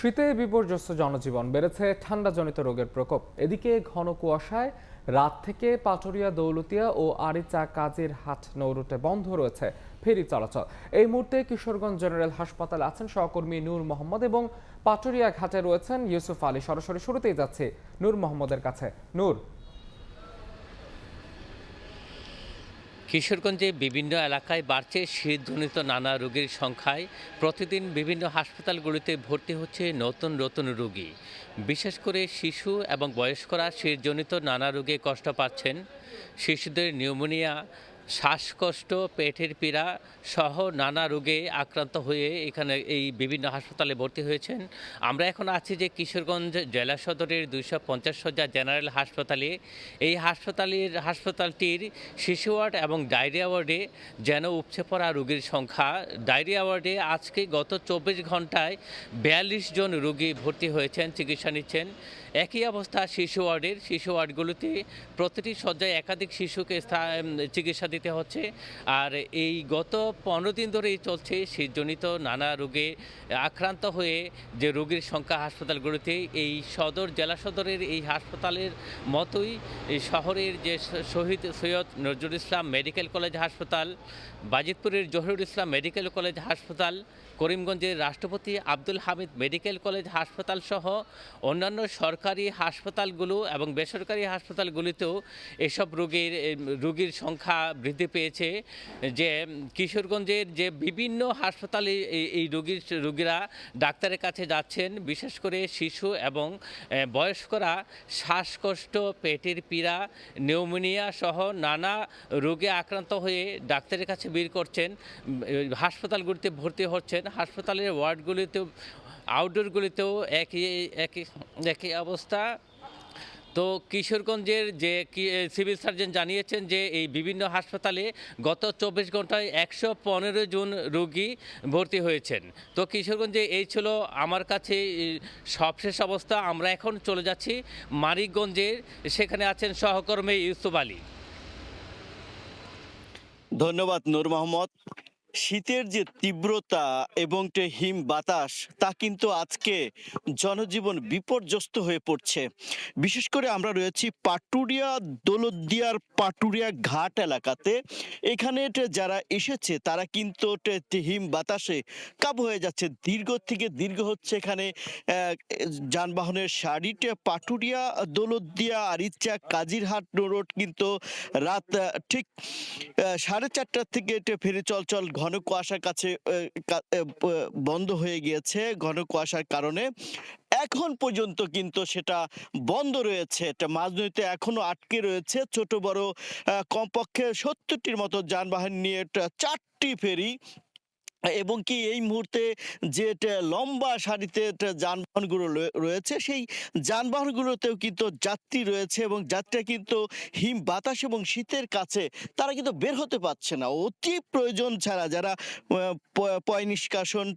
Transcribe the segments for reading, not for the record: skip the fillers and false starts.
শীতে বিপর্যস্ত জনজীবন, বেড়েছে ঠান্ডাজনিত রোগের প্রকোপ। এদিকে ঘন কুয়াশায় রাত থেকে পাটুরিয়া, দৌলতিয়া ও আরিচা কাজীর হাট নৌরুটে বন্ধ রয়েছে ফেরি চলাচল। এই মুহূর্তে কিশোরগঞ্জ জেনারেল হাসপাতালে আছেন সহকর্মী নূর মোহাম্মদ এবং পাটুরিয়া ঘাটে রয়েছেন ইউসুফ আলী। সরাসরি শুরুতেই যাচ্ছে নূর মোহাম্মদের কাছে। নূর, কিশোরগঞ্জে বিভিন্ন এলাকায় বাড়ছে শীতজনিত নানা রোগীর সংখ্যায়। প্রতিদিন বিভিন্ন হাসপাতালগুলিতে ভর্তি হচ্ছে নতুন নতুন রোগী। বিশেষ করে শিশু এবং বয়স্করা শীতজনিত নানা রোগে কষ্ট পাচ্ছেন। শিশুদের নিউমোনিয়া, শ্বাসকষ্ট, পেটের পীড়া সহ নানা রোগে আক্রান্ত হয়ে এখানে এই বিভিন্ন হাসপাতালে ভর্তি হয়েছেন। আমরা এখন আছি যে কিশোরগঞ্জ জেলা সদরের 250 শয্যা জেনারেল হাসপাতালে। এই হাসপাতালটির শিশু ওয়ার্ড এবং ডায়রিয়া ওয়ার্ডে যেন উপচে পড়া রোগীর সংখ্যা। ডায়রিয়া ওয়ার্ডে আজকে গত 24 ঘন্টায় 42 জন রোগী ভর্তি হয়েছেন, চিকিৎসা নিচ্ছেন। একই অবস্থা শিশু ওয়ার্ডগুলোতে প্রতিটি শয্যায় একাধিক শিশুকে চিকিৎসা দিতে হচ্ছে। আর এই গত 15 দিন ধরেই চলছে শীতজনিত নানা রোগে আক্রান্ত হয়ে যে রোগীর সংখ্যা হাসপাতালগুলোতে। এই জেলা সদরের এই হাসপাতালের মতোই এই শহরের যে শহীদ সৈয়দ নজরুল ইসলাম মেডিকেল কলেজ হাসপাতাল, বাজিতপুরের জহিরুল ইসলাম মেডিকেল কলেজ হাসপাতাল, করিমগঞ্জের রাষ্ট্রপতি আব্দুল হামিদ মেডিকেল কলেজ হাসপাতাল সহ অন্যান্য সরকারি হাসপাতালগুলো এবং বেসরকারি হাসপাতালগুলিতেও এসব রোগীর সংখ্যা বৃদ্ধি পেয়েছে। যে কিশোরগঞ্জের যে বিভিন্ন হাসপাতালে এই রোগীরা ডাক্তারের কাছে যাচ্ছেন। বিশেষ করে শিশু এবং বয়স্করা শ্বাসকষ্ট, পেটের পীড়া, নিউমোনিয়া সহ নানা রোগে আক্রান্ত হয়ে ডাক্তারের কাছে ভিড় করছেন, হাসপাতালগুলিতে ভর্তি হচ্ছেন। হাসপাতালের ওয়ার্ডগুলিতেও আউটডোরগুলিতেও একই অবস্থা। তো কিশোরগঞ্জের যে সিভিল সার্জন জানিয়েছেন যে এই বিভিন্ন হাসপাতালে গত 24 ঘন্টায় 115 জন রোগী ভর্তি হয়েছেন। তো কিশোরগঞ্জে এই ছিল আমার কাছে সবশেষ অবস্থা। আমরা এখন চলে যাচ্ছি মানিকগঞ্জের, সেখানে আছেন সহকর্মী ইউসুফ আলী। ধন্যবাদ নূর মোহাম্মদ। শীতের যে তীব্রতা এবং হিম বাতাস তা কিন্তু আজকে জনজীবন বিপর্যস্ত হয়ে পড়ছে। বিশেষ করে আমরা রয়েছি পাটুরিয়া দৌলতদিয়ার পাটুরিয়া ঘাট এলাকাতে। এখানে যারা এসেছে তারা কিন্তু হিম বাতাসে কাবু হয়ে যাচ্ছে। দীর্ঘ হচ্ছে এখানে যানবাহনের সারিতে। পাটুরিয়া দৌলতদিয়া আরিচা কাজিরহাট রোড কিন্তু রাত ঠিক 4:30 থেকে ফেরি চলাচল ঘন কুয়াশার কাছে বন্ধ হয়ে গিয়েছে। ঘন কুয়াশার কারণে এখন পর্যন্ত কিন্তু সেটা বন্ধ রয়েছে। এটা মাঝনদীতে এখনো আটকে রয়েছে। ছোট বড় কমপক্ষে 70টির মতো যানবাহন নিয়ে 4টি ফেরি, এবং কি এই মুহূর্তে যে লম্বা সারিতে যানবাহনগুলো রয়েছে সেই যানবাহনগুলোতেও কিন্তু যাত্রী রয়েছে, এবং যাত্রীরা কিন্তু হিম বাতাস এবং শীতের কাছে তারা কিন্তু বের হতে পারছে না। অতি প্রয়োজন ছাড়া যারা পয় নিষ্কাশন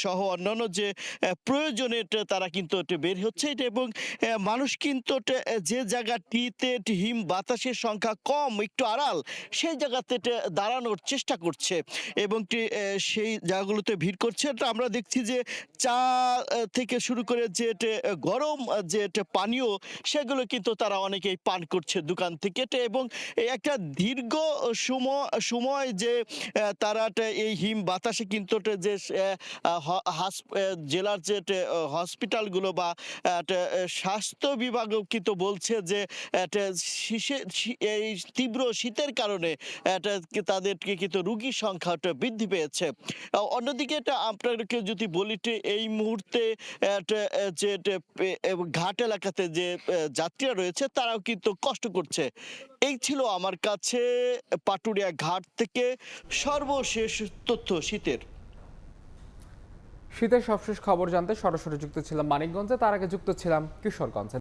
সহ অন্যান্য যে প্রয়োজনে তারা কিন্তু বের হচ্ছে। এবং মানুষ কিন্তু যে জায়গাটিতে হিম বাতাসের সংখ্যা কম, একটু আড়াল, সেই জায়গাতে দাঁড়ানোর চেষ্টা করছে এবং সেই জায়গাগুলোতে ভিড় করছে। আমরা দেখছি যে চা থেকে শুরু করে যে গরম যে পানীয় সেগুলো কিন্তু তারা অনেকেই পান করছে দোকান থেকে। এবং একটা দীর্ঘ সময় যে তারা এই হিম বাতাসে কিন্তু যে জেলার যে হসপিটালগুলো বা স্বাস্থ্য বিভাগও কিন্তু বলছে যে এই তীব্র শীতের কারণে তাদেরকে কিন্তু রোগীর সংখ্যাটা বৃদ্ধি পেয়েছে। অন্যদিকে আপনাদেরকে যদি বলি, এই মুহূর্তে যে ঘাট এলাকাতে যে যাত্রীরা রয়েছে তারাও কিন্তু কষ্ট করছে। এই ছিল আমার কাছে পাটুরিয়া ঘাট থেকে সর্বশেষ তথ্য শীতের সবশেষ খবর জানতে সরাসরি যুক্ত ছিলাম মানিকগঞ্জে, তার আগে যুক্ত ছিলাম কিশোরগঞ্জে।